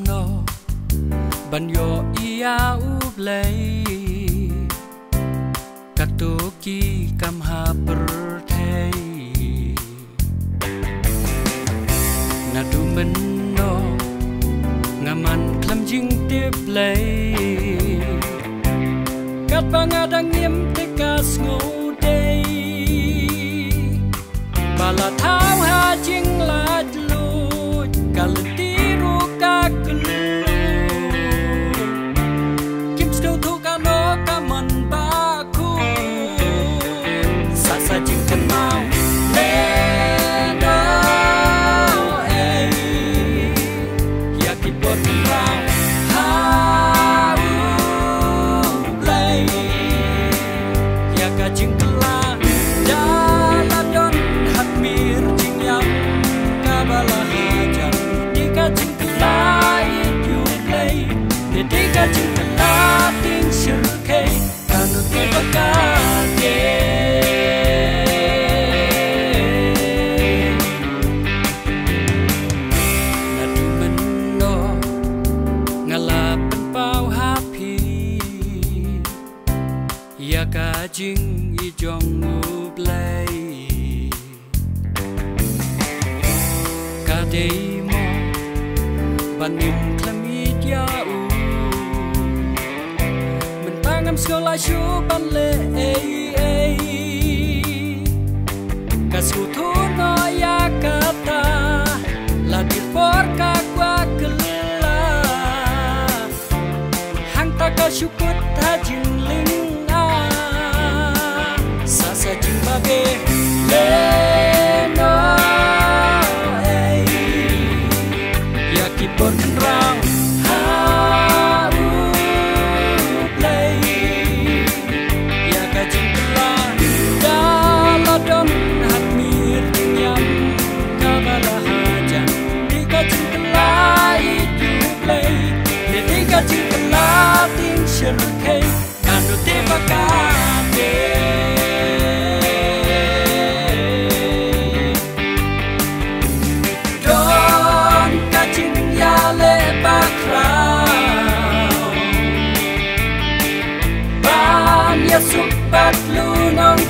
no ban yo ia u play katuki kam ha per thei na du men no ngaman klam jing te play kat banga dang yem te kas ngo day bala thao ha jing la lu kal ti ru ka klu kim sto thu ka no ka man ba khu sa sa jing kan mau le no ei ya ki pot ra ha u play ya ka jing la da la don hat mir jing yam ka bala ha tika jing la you play de tika jing la ting shir ke kanu te baka de na du men no ngala pen pau happy ya ka jing I jong u play ka de mo banim klami ya u men pangam skola shu ban le ka su thu no ya kata la di por ka kwa kla hang ta ka shu kut ha jing ling a sa sa jing ba ge le no ya ki por rang ha u play ya ka jing la da la don hat mir nyam ka bala haja di ka jing la you play di ka jing la ting shir ke kanu te baka de don ka jing ya le ba crown ban ya su bat lu nong